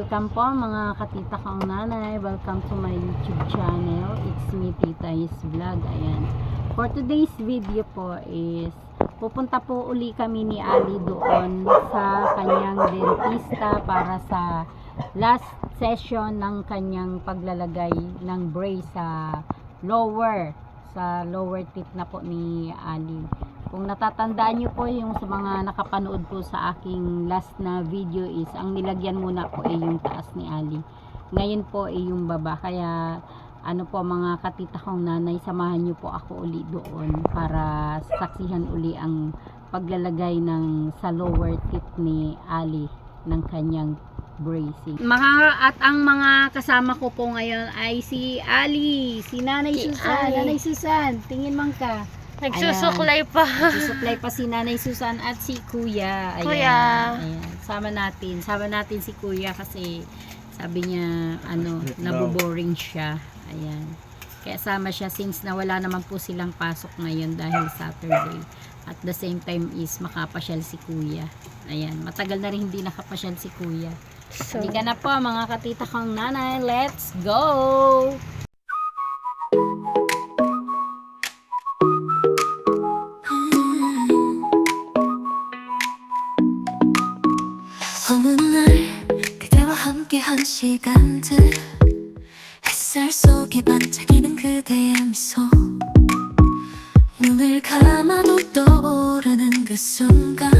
Welcome po mga katita kong nanay. Welcome to my YouTube channel. It's me, Tita's Vlog. Ayan. For today's video po is pupunta po uli kami ni Ali doon sa kanyang dentista para sa last session ng kanyang paglalagay ng brace sa lower teeth na po ni Ali. Kung natatandaan nyo po yung sa mga nakapanood po sa aking last na video is ang nilagyan muna po ay yung taas ni Ali. Ngayon po ay yung baba. Kaya ano po mga katita kong nanay, samahan nyo po ako uli doon para saksihan uli ang paglalagay ng sa lower teeth ni Ali ng kanyang bracing. At ang mga kasama ko po ngayon ay si Ali, si Nanay Susan. Nanay Susan, tingin man ka. Nagsusuklay pa. Nagsusuklay pa si Nanay Susan at si Kuya. Ayan, Kuya. Ayan. Sama natin si Kuya kasi sabi niya naboboring siya. Ayan. Kaya sama siya since nawala naman po silang pasok ngayon dahil Saturday. At the same time is makapasyal si Kuya. Ayan, matagal na rin hindi nakapasyal si Kuya. So, Hindi ka na po mga katita kong nanay. Let's go! 어느 날 그대와 함께한 시간들 햇살 속에 반짝이는 그대의 미소 눈을 감아도 떠오르는 그 순간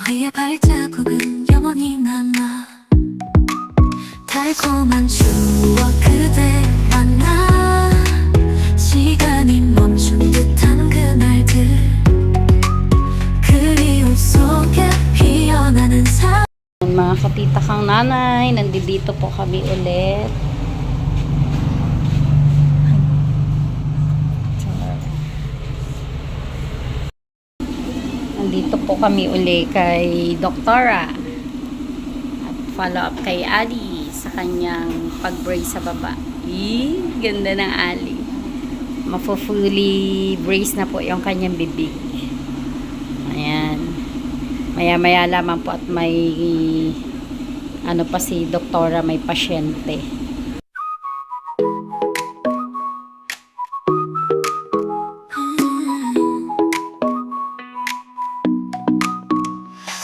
우리의 발자국은 영원히 남아 달콤한 추억 그대 만나 시간이 멈춘 듯한 그날들 그리움 속에 피어나는 사 Mga katita kang nanay, nandito po kami ulit. Nandito po kami uli kay Doktora at follow up kay Ali sa kanyang pag-brace sa baba. Ganda ng Ali. Mafo-fully brace na po yung kanyang bibig. Ayan. Maya-maya lamang po at may pa si Doktora, may pasyente.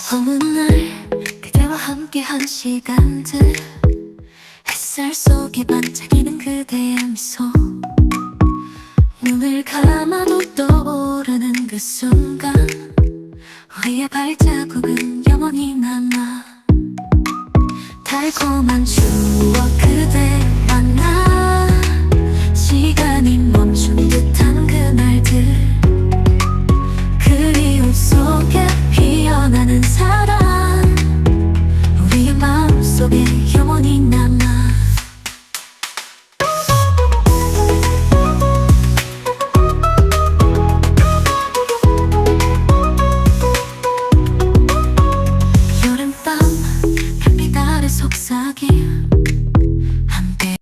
어느 날 그대와 함께한 시간들 햇살 속에 반짝이는 그대의 미소 눈을 감아도 떠오르는 그 순간 우리의 발자국은 영원히 남아 달콤한 추억 그대 만나 시간이 멈춘 듯한 그날들 그리움 속에 피어나는 사랑 우리의 마음속에 영원히 남아 여름밤 햇빛 아래 속삭임 함께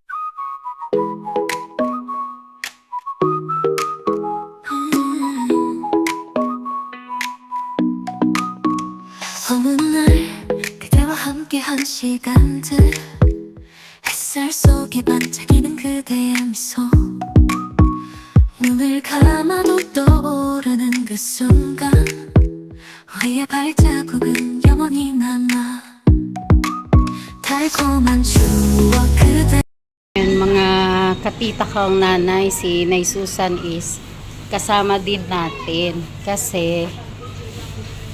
어느 날 그대와 함께한 시간들 햇살 속에 반짝이는 그대의 미소 눈을 감아도 떠오르는 그 순간 우리의 발자국은 영원히 남아 달콤한 추억 그대 Mga katita kong nanay, si Nay Susan is kasama din natin kasi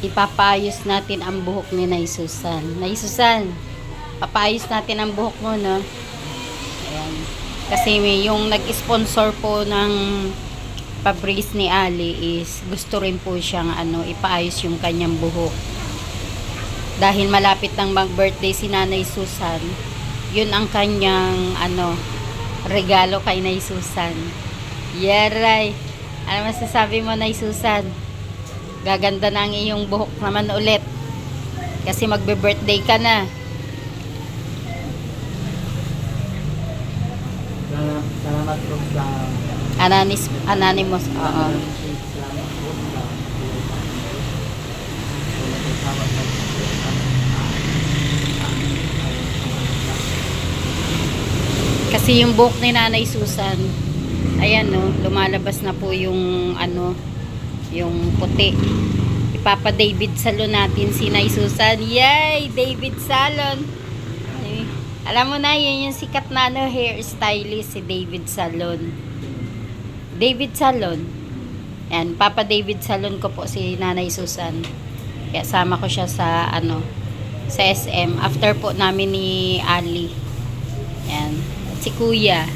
ipapayos natin ang buhok ni Nay Susan. Nay Susan, papayos natin ang buhok mo, no? Ayan. Kasi yung nag-sponsor po ng pa-brace ni Ali is gusto rin po siyang ipaayos yung kanyang buhok. Dahil malapit nang mag-birthday si Nanay Susan, yun ang kanyang regalo kay Nay Susan. Yaray! Ano masasabi mo, Nay Susan? Gaganda na ang iyong buhok naman ulit. Kasi magbe-birthday ka na. Salamat po sa Anonymous. Oo. salamat po sa Kasi yung buhok ni Nanay Susan, ayan no, lumalabas na po yung ano, yung puti. Ipapa David Salon natin si Nay Susan. Yay! David Salon. Ay, alam mo na, yun yung sikat na ano, hairstylist si David Salon. David Salon. Yan, Papa David Salon ko po si Nanay Susan. Kaya sama ko siya sa ano, sa SM. After po namin ni Ali. Yan. At si Kuya.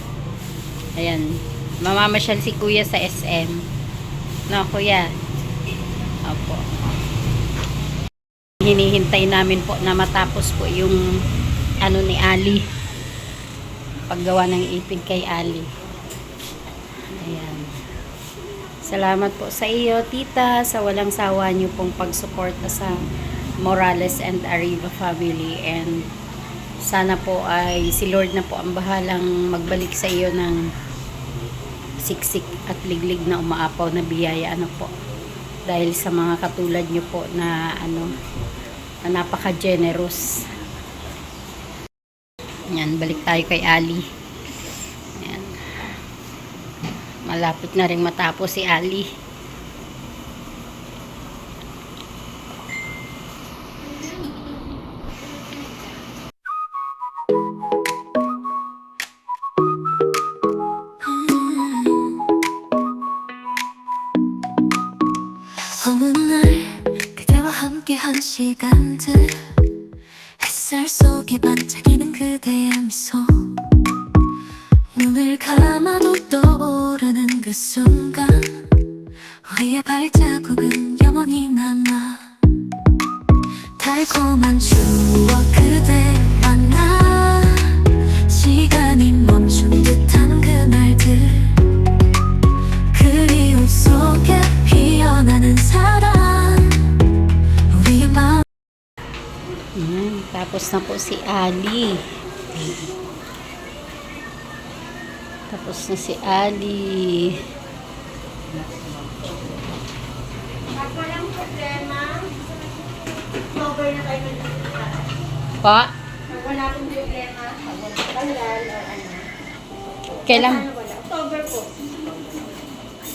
Ayan. Mamamasyal si Kuya sa SM. No, Kuya? Opo. Hinihintay namin po na matapos po yung ano ni Ali. Paggawa ng ipid kay Ali. Ayan. Salamat po sa iyo, tita, sa walang sawa niyo pong pagsuporta sa Morales and Arriba family. And sana po ay si Lord na po ang bahalang magbalik sa iyo ng siksik at liglig na umaapaw na biyaya, ano po, dahil sa mga katulad nyo po na ano, na napaka-generous. Yan, balik tayo kay Ali. Yan. Malapit na rin matapos si Ali. 어느 날 그대와 함께한 시간들 햇살 속에 반짝이는 그대의 미소 눈을 감아도 떠오르는 그 순간 우리의 발자국은 영원히 남아 달콤한 추억 그대 만나 시간이 멈춘 듯한 그날들 그리움 속에 피어나는 사랑 우리의 마음 Tapos na po si Ali. Tapos na si Ali. Pag walang problema, cover na kayo ng Pa? Pag wala akong problema, pag walang kalal o ano. Kailan? Ano wala? October po.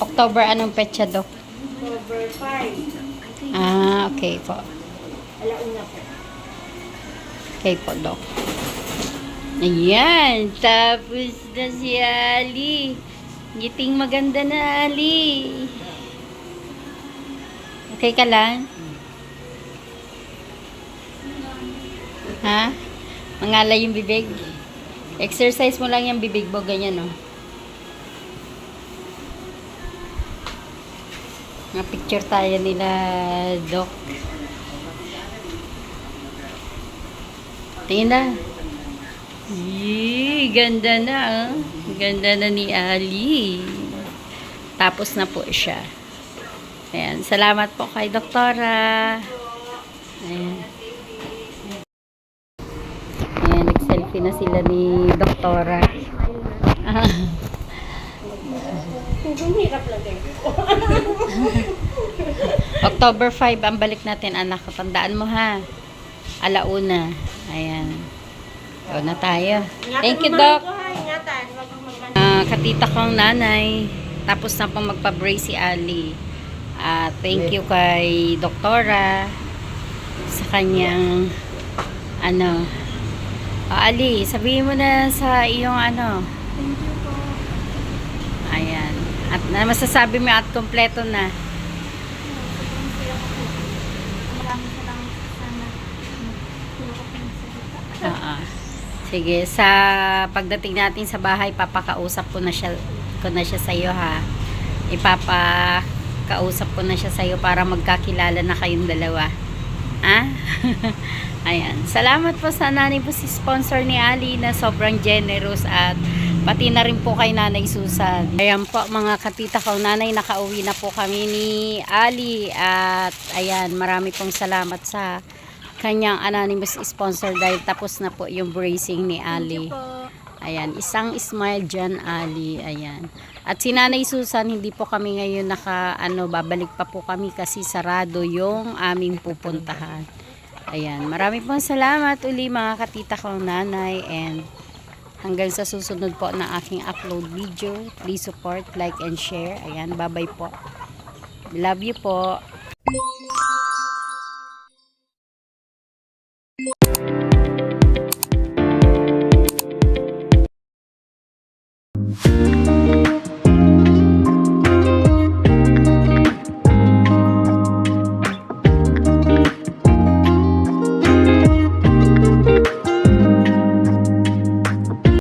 October, anong petsa, Dok? October 5. Ah, okay po. Alauna po. Okay po, Dok. Ayan, tapos na si Ali. Ngiting maganda na, Ali. Okay ka lang? Ha? Mangalay yung bibig? Exercise mo lang yung bibig mo, ganyan, no? Nga picture tayo nila, Doc. Tingin na. Yee, ganda na, ah. Ganda na ni Ali. Tapos na po siya. Ayan, salamat po kay Doktora. Ayan. Ayan, nag-selfie na sila ni Doktora. Hirap lang din. October 5 ang balik natin, anak. Tandaan mo, ha? Alauna. Ayan. O na tayo. Thank you, Doc. Ingatan. Wag mong mag- Katita kong nanay. Tapos na pong magpa-brace si Ali. Thank you kay Doktora sa kanyang ano. Ali, sabihin mo na sa iyong ano. Thank you po. Ayan. At na masasabi mo at kompleto na. Maraming salamat sana. Tulong ko ng salita. Oo. Sige, sa pagdating natin sa bahay, papakausap ko na siya sa iyo, ha. Ipapakausap ko na siya sa iyo para magkakilala na kayong dalawa. Ha? Ayan. Salamat po sa nanay po si sponsor ni Ali na sobrang generous at pati na rin po kay Nanay Susan. Ayan po mga katita ko, nanay, nakauwi na po kami ni Ali at ayan, marami pong salamat sa kanyang anonymous sponsor dahil tapos na po yung bracing ni Ali. Ayan, isang smile dyan, Ali. Ayan. At si Nanay Susan, hindi po kami ngayon babalik pa po kami kasi sarado yung aming pupuntahan. Ayan, marami pong salamat uli mga katita kong nanay and Hanggang sa susunod po na aking upload video. Please support, like, and share. Ayan, bye-bye po. Love you po.